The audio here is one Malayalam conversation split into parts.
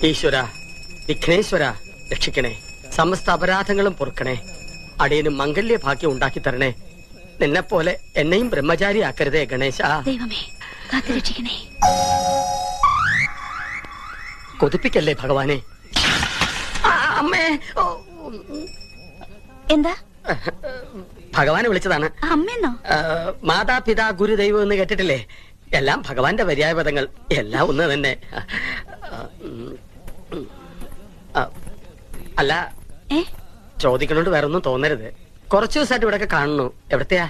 ഈശ്വര, വിഘ്നേശ്വര, രക്ഷിക്കണേ. സമസ്ത അപരാധങ്ങളും പൊറുക്കണേ. അടിയനും മംഗല്യ ഭാഗ്യം ഉണ്ടാക്കി തരണേ. നിന്നെ പോലെ എന്നെയും ബ്രഹ്മചാരി ആക്കരുതേ ഗണേശ. ദൈവമേ, കാത്തുരക്ഷിക്കണേ. കൊതിപ്പിക്കല്ലേ ഭഗവാനെ. അമ്മേ, എന്താ? ഭഗവാനെ വിളിച്ചതാണ്. അമ്മയെന്നോ? മാതാപിതാ ഗുരുദൈവം എന്ന് കേട്ടിട്ടില്ലേ? എല്ലാം ഭഗവാന്റെ പര്യായ പദങ്ങൾ. എല്ലാം ഒന്ന് തന്നെ. അല്ല, ചോദിക്കണോണ്ട് വേറെ ഒന്നും തോന്നരുത്. കുറച്ചു ദിവസമായിട്ട് ഇവിടെയൊക്കെ കാണുന്നു. എവിടത്തെയാ?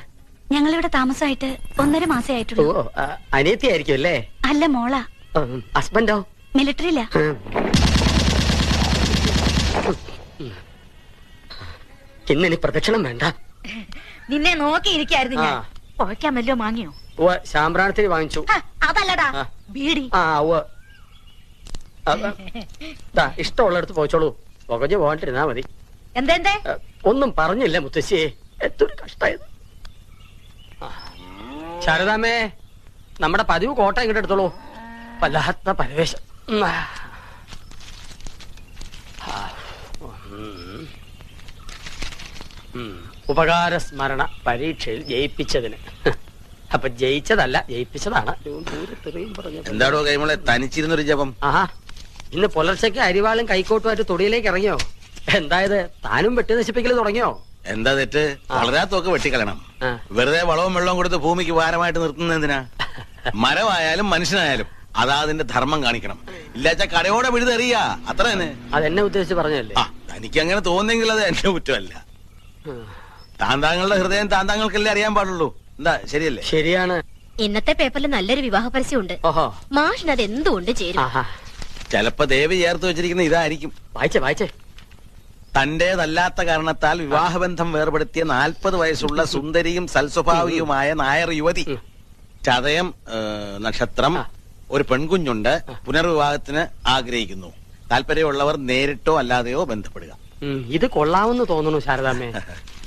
ഞങ്ങളിവിടെ താമസമായിട്ട് 1.5 മാസേ ആയിട്ടുള്ളൂ. ഓ, അനിയത്തിയായിരിക്കും അല്ലേ? അല്ല, മോളാ. ഹസ്ബൻഡോ? മിലിറ്ററിയില്ല. ഇന്നിനി പ്രദക്ഷിണം വേണ്ട. നിന്നെ നോക്കിയിരിക്കായിരുന്നു ഞാൻ. പുഴയ്ക്കാൻ വല്ലോ വാങ്ങിയോ? ശാമ്പ്രാണത്തിന് വാങ്ങിച്ചു. അതല്ലടാ, ബീഡി. ഇഷ്ടമുള്ളടത്ത് പോയിച്ചോളൂ. പുകഞ്ഞു പോകാണ്ടിരുന്നാ മതി. എന്തേ? ഒന്നും പറഞ്ഞില്ല മുത്തശ്ശിയെ. എന്തൊരു കഷ്ടായത്. ശാരദാമ്മേ, നമ്മുടെ പതിവ് കോട്ട ഇങ്ങോട്ട് എടുത്തോളൂ. വല്ലാത്ത പരവേശം. ഉപകാര സ്മരണ പരീക്ഷയിൽ ജയിപ്പിച്ചതിന്. അപ്പൊ ജയിച്ചതല്ല, ജയിപ്പിച്ചതാണ്. എന്താടോ കൈമളെ തനിച്ചിരുന്നൊരു ജപം? ആഹാ, ഇന്ന് പുലർച്ചയ്ക്ക് അരിവാളും കൈക്കോട്ടുമായിട്ട് തൊടിയിലേക്ക് ഇറങ്ങിയോ? എന്തായത്, താനും വെട്ടി നശിപ്പിക്കൽ തുടങ്ങിയോ? എന്താ തെറ്റ്? വളരാത്തൊക്കെ വെട്ടിക്കളയണം. വെറുതെ വളവും വെള്ളവും കൊടുത്ത് ഭൂമിക്ക് ഭാരമായിട്ട് നിർത്തുന്നത് എന്തിനാ? മരമായാലും മനുഷ്യനായാലും അതാ അതിന്റെ ധർമ്മം കാണിക്കണം. ഇല്ലാച്ച കടയോടെ വിഴുതെറിയ, അത്ര തന്നെ. അതെന്നെ ഉദ്ദേശിച്ച് പറഞ്ഞല്ലേ? തനിക്ക് അങ്ങനെ തോന്നുന്നെങ്കിൽ അത് എന്റെ കുറ്റമല്ല. താന്താങ്ങളുടെ ഹൃദയം താന്താങ്ങൾക്കല്ലേ അറിയാൻ പാടുള്ളൂ. എന്താ, ശരിയല്ലേ? ശരിയാണ്. ഇന്നത്തെ പേപ്പറിൽ നല്ലൊരു വിവാഹ പരസ്യമുണ്ട്. മാഷിന് അത് എന്തുകൊണ്ട് ചേരും? ചിലപ്പോ ദേവി ചേർത്ത് വെച്ചിരിക്കുന്ന ഇതായിരിക്കും. വായിച്ചേ. തന്റേതല്ലാത്ത കാരണത്താൽ വിവാഹബന്ധം വേർപെടുത്തിയ 40 വയസ്സുള്ള സുന്ദരിയും സൽസ്വഭാവിയുമായ നായർ യുവതി. ചതയം നക്ഷത്രം. ഒരു പെൺകുഞ്ഞുണ്ട്. പുനർവിവാഹത്തിന് ആഗ്രഹിക്കുന്നു. താല്പര്യമുള്ളവർ നേരിട്ടോ അല്ലാതെയോ ബന്ധപ്പെടുക. ഇത് കൊള്ളാമെന്ന് തോന്നുന്നു ശാരദാമ്മേ.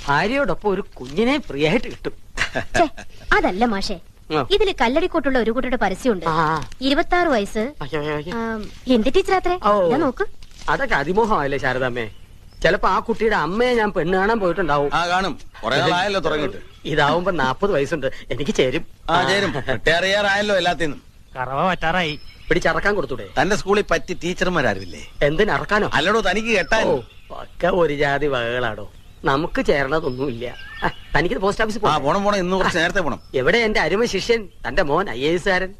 ഭാര്യയോടൊപ്പം ഒരു കുഞ്ഞിനെ ഫ്രീയായിട്ട് കിട്ടും. അതല്ല മാഷേ, ഇതില് കല്ലടിക്കോട്ടുള്ള ഒരു കുട്ടിയുടെ പരസ്യമുണ്ട്. 26 വയസ്സ്. എന്ത് ടീച്ചറാത്രേ? നോക്ക്. അതൊക്കെ അതിമോഹമല്ലേ ശാരദാമ്മേ? ചിലപ്പോ ആ കുട്ടിയുടെ അമ്മയെ ഞാൻ പെണ്ണ് കാണാൻ പോയിട്ടുണ്ടാവും. കാണും. തുടങ്ങിട്ട് ഇതാവുമ്പോ 40 വയസ്സുണ്ട്. എനിക്ക് ചേരും. അറിയാറായല്ലോ എല്ലാത്തിനും. കറവ പറ്റാറായി. പിടിച്ചറക്കാൻ കൊടുത്തൂടെ? തന്റെ സ്കൂളിൽ പറ്റി ടീച്ചർമാരാരുമില്ലേ? എന്തിനറക്കാനോ? അല്ലടോ, തനിക്ക് കേട്ടാ ഒക്കെ ഒരു ജാതി വകകളാടോ. നമുക്ക് ചേരണതൊന്നുമില്ല. തനിക്ക് പോസ്റ്റ് ഓഫീസിൽ പോണം. ഇന്ന് കുറച്ച് നേരത്തെ പോണം. എവിടെ എന്റെ അരുമ ശിഷ്യൻ, തന്റെ മോൻ IAS കാരൻ?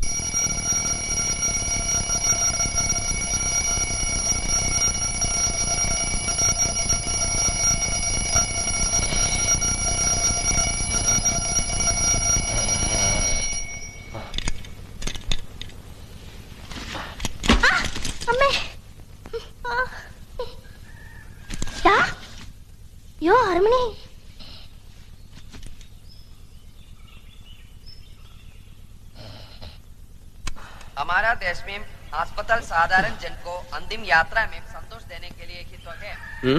हमारा देश में अस्पताल साधारण जन को अंतिम यात्रा में संतोष देने के लिए ही तो है.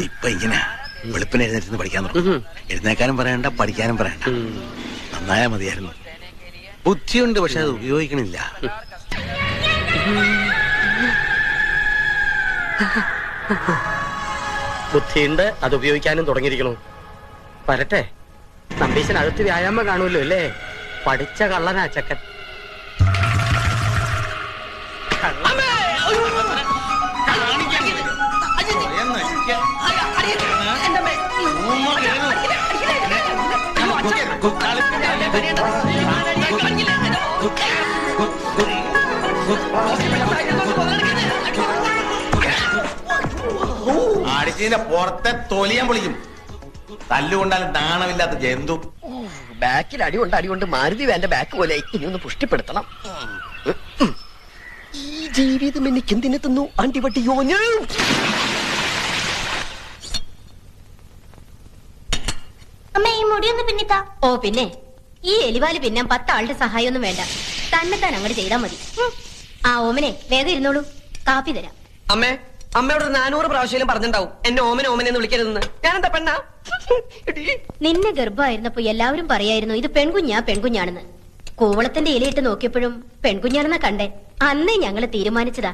ഇപ്പൊ ഇങ്ങനെ വെളുപ്പിന് എഴുന്നേറ്റ് പഠിക്കാൻ തുടങ്ങും. എഴുന്നേക്കാനും പറയണ്ട, പഠിക്കാനും പറയണ്ട. നന്നായാ മതിയായിരുന്നു. ബുദ്ധിയുണ്ട്, പക്ഷെ അത് ഉപയോഗിക്കണില്ല. ബുദ്ധിയുണ്ട്, അത് ഉപയോഗിക്കാനും തുടങ്ങിയിരിക്കണു. വരട്ടെ. നമ്പീശനകത്ത് വ്യായാമം കാണുമല്ലോ അല്ലേ? പഠിച്ച കള്ളനാ ചക്കൻ. അടിച്ചതിന്റെ പുറത്തെ തൊലിയാൻ പൊളിക്കും. തല്ലുകൊണ്ടാലും നാണമില്ലാത്ത ജന്തു. ബാക്കിൽ അടികൊണ്ട് മാരുതി വേണ്ട ബാക്ക് പോലെ ഇനി ഒന്ന് പുഷ്ടിപ്പെടുത്തണം. ഈ ജീവിതം എനിക്ക് എന്തിനെ തന്നു അണ്ടിപട്ടിയോ? അമ്മ, ഈ മുടിയൊന്ന് പിന്നിത്താ. ഓ പിന്നെ, ഈ എലിവാല് പിന്നാൻ 10 ആളുടെ സഹായമൊന്നും വേണ്ട. തന്നെത്താൻ അങ്ങോട്ട് ചെയ്താൽ മതി. ഓമനെ, വേഗം ഇരുന്നോളൂ, കാപ്പി തരാം. അമ്മയോട് 400 പ്രാവശ്യം പറഞ്ഞിട്ടുണ്ടാവും എന്നെ ഓമനെന്ന് വിളിക്കരുതെന്ന്. ഞാനെന്താ പെണ്ണാ? നിന്നെ ഗർഭമായിരുന്നപ്പോ എല്ലാവരും പറയായിരുന്നു ഇത് പെൺകുഞ്ഞാണെന്ന്. കൂവളത്തിന്റെ ഇലയിട്ട് നോക്കിയപ്പോഴും പെൺകുഞ്ഞാണെന്നാ കണ്ടേ. അന്നേ ഞങ്ങള് തീരുമാനിച്ചതാ.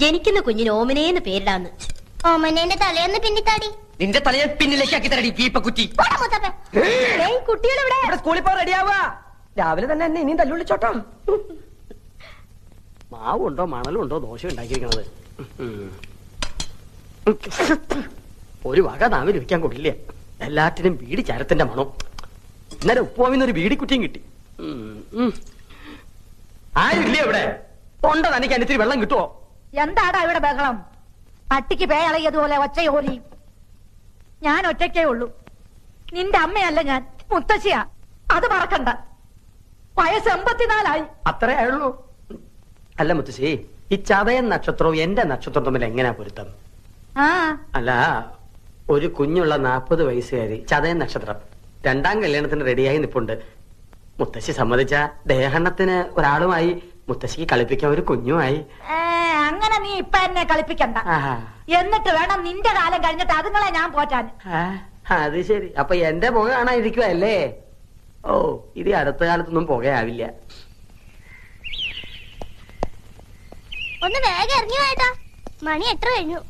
ജനിക്കുന്ന കുഞ്ഞിന് ഓമനേന്ന് പേരിടാന്ന്. ഓമനേന്റെ തലയൊന്ന് പിന്നിത്താടി. നിന്റെ തലയെ പിന്നിലേക്ക് ആക്കി തരടി പീപ്പക്കുറ്റി. കുട്ടികളെവിടെ? ഇവിടെ സ്കൂളിൽ പോ റെഡിയാവാ. രാവിലെ തന്നെ എന്നെ ഇനിയും തല്ലുള്ളിച്ചോട്ടോ. മാവുണ്ടോ മണലുണ്ടോ ദോശ ഉണ്ടാക്കിയിരിക്കണത്. ഒരു വക നാവിൽ ഇരിക്കാൻ കൊള്ളില്ല. എല്ലാറ്റിനും ബീഡി ചരത്തിന്റെ മണം. ഇന്നലെ ഉപ്പുവാമിന്നൊരു ബീഡിക്കുറ്റിയും കിട്ടി. ആരില്ലേ ഇവിടെ? തൊണ്ട തനിക്ക് അനിത്തിരി വെള്ളം കിട്ടുവോ? എന്താടാ ഇവിടെ ബഹളം? പട്ടിക്ക് പേയളയതുപോലെ ഒച്ചയോലി. ഞാൻ ഒറ്റയ്ക്കേ ഉള്ളൂ. നിന്റെ അമ്മയല്ല ഞാൻ, മുത്തശ്ശിയാ. അത് മറക്കണ്ട. വയസ്സ് 84 അത്രേ ആയുള്ളൂ. അല്ല മുത്തശ്ശി, ഈ ചതയൻ നക്ഷത്രവും എന്റെ നക്ഷത്രവും തമ്മിൽ എങ്ങനെയാ പൊരുത്തം? ആ അല്ല, ഒരു കുഞ്ഞുള്ള 40 വയസ്സുകാരി, ചതയൻ നക്ഷത്രം, 2ാം കല്യാണത്തിന് റെഡിയായി നിപ്പുണ്ട്. മുത്തശ്ശി സമ്മതിച്ച ദേഹണ്ണത്തിന് ഒരാളുമായി, മുത്തശ്ശിക്ക് കളിപ്പിക്കാൻ ഒരു കുഞ്ഞുമായി. അങ്ങനെ നീ ഇപ്പൊ എന്നെ കളിപ്പിക്കണ്ട. എന്നിട്ട് വേണം നിന്റെ കാലം കഴിഞ്ഞിട്ട് അതുങ്ങളെ ഞാൻ പോറ്റാൻ. അത് ശരി. അപ്പൊ എന്റെ പുക കാണാതിരിക്കുവല്ലേ? ഓ, ഇത് അടുത്ത കാലത്തൊന്നും പുകയാവില്ല. ഒന്ന് വേഗം ഇറങ്ങി പോയേട്ടാ. മണി എത്ര കഴിഞ്ഞു?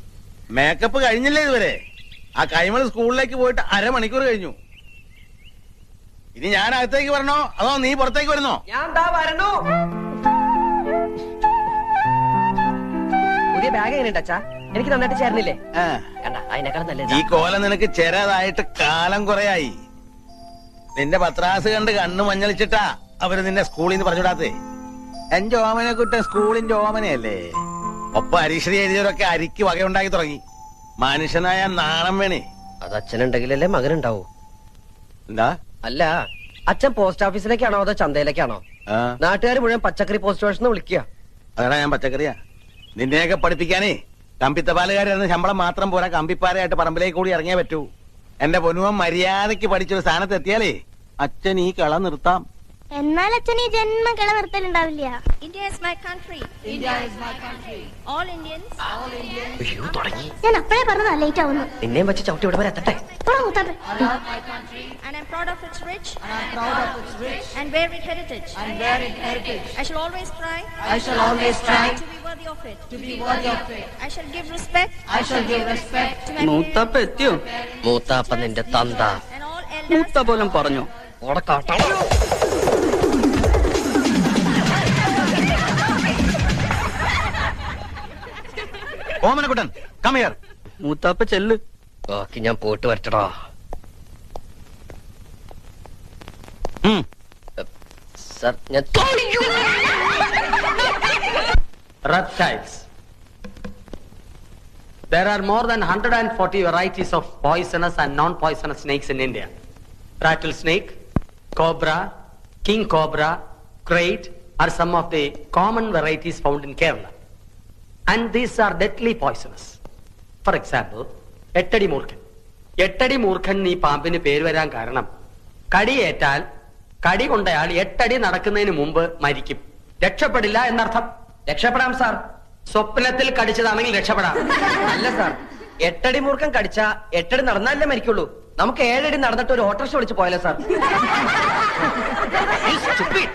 മേക്കപ്പ് കഴിഞ്ഞില്ലേ ഇതുവരെ? ആ കൈമൾ സ്കൂളിലേക്ക് പോയിട്ട് 1/2 മണിക്കൂർ കഴിഞ്ഞു. ഇനി ഞാൻ അകത്തേക്ക് വരണോ അതോ നീ പുറത്തേക്ക് വരുന്നോ? ഞാൻ വരണോ? പുതിയ ബാഗ് എങ്ങനെയുണ്ട് അച്ഛാ? എനിക്ക് നന്നായിട്ട് ചേർന്നില്ലേ? അതിനേക്കാൾ നല്ലത്. ഈ കോലം നിനക്ക് ചെറുതായിട്ട് കാലം കുറയായി. നിന്റെ പത്രാസ് കണ്ട് കണ്ണു മഞ്ഞളിച്ചിട്ടാ അവര് നിന്നെ സ്കൂളിൽ നിന്ന് പറഞ്ഞുവിടാത്തേ. എന്റെ ഓമനെ കുട്ടൻ സ്കൂളിന്റെ ഓമനയല്ലേ. ഒപ്പം അരീക്ഷണി എഴുതിയവരൊക്കെ അരിക്ക് വകയുണ്ടാക്കി തുടങ്ങി. മനുഷ്യനായ നാണം വേണേ. അത് അച്ഛനുണ്ടെങ്കിലല്ലേ മകനുണ്ടാവൂ. എന്താ? അല്ല, അച്ഛൻ പോസ്റ്റ് ഓഫീസിലേക്കാണോ അതോ ചന്തയിലേക്കാണോ? നാട്ടുകാർ മുഴുവൻ പച്ചക്കറി പോസ്റ്റ് സ്റ്റേഷന് വിളിക്കുക. അതാ ഞാൻ പച്ചക്കറിയാ. നിന്നെയൊക്കെ പഠിപ്പിക്കാനേ കമ്പിത്തപാലുകാരെന്ന ശമ്പളം മാത്രം പോരാ, കമ്പിപ്പാരയായിട്ട് പറമ്പിലേക്ക് കൂടി ഇറങ്ങിയേ പറ്റൂ. എന്റെ പൊന്നുവൻ മര്യാദയ്ക്ക് പഠിച്ചൊരു സ്ഥാനത്ത് എത്തിയാലേ അച്ഛൻ ഈ കള നിർത്താം. എന്നാൽ അച്ഛൻ ഈ ജന്മം കിള നിർത്തലുണ്ടാവില്ല. India is my country. India is my country. All Indians. All Indians. അയ്യോ, തുടങ്ങി. ഞാൻ അപ്പഴേ പറഞ്ഞതാ ലേറ്റ് ആവുന്നു. നിന്നെയും വെച്ച് ചവിട്ടി ഇവിടെ വരെ എത്തട്ടെ. And I'm proud of its rich. And varied heritage. I shall always try. To be worthy of it. I shall give respect. To my മൂത്താപ്പ എത്തിയോ? മൂത്താപ്പ നിന്റെ തന്ത. and all elders. മൂത്ത പോലും പറഞ്ഞു. Omanakuttan come here. മൂത്താപ്പ ചെല്ല്. ബാക്കി ഞാൻ പോയിട്ട് വരട്ടടാ. സർ, ഞാൻ reptiles. There are more than 140 varieties of poisonous and non-poisonous snakes in India. Rattlesnake, cobra, king cobra, crate are some of the common varieties found in Kerala. And these are deadly poisonous. For example, എട്ടടി മൂർഖൻ. എട്ടടി മൂർഖൻ ഈ പാമ്പിന് പേര് വരാൻ കാരണം കടിയേറ്റാൽ കടി കൊണ്ടയാൾ 8 അടി നടക്കുന്നതിന് മുമ്പ് മരിക്കും. രക്ഷപ്പെടില്ല എന്നർത്ഥം. രക്ഷപ്പെടാം സാർ. സ്വപ്നത്തിൽ കടിച്ചതാണെങ്കിൽ രക്ഷപ്പെടാം. അല്ല സാർ, 8 അടി മൂർഖൻ കടിച്ച 8 അടി നടന്നാലേ മരിക്കുള്ളൂ. നമുക്ക് 7 അടി നടന്നിട്ട് ഒരു ഓട്ടോറിക്ഷ വിളിച്ച് പോയാലോ സാർ?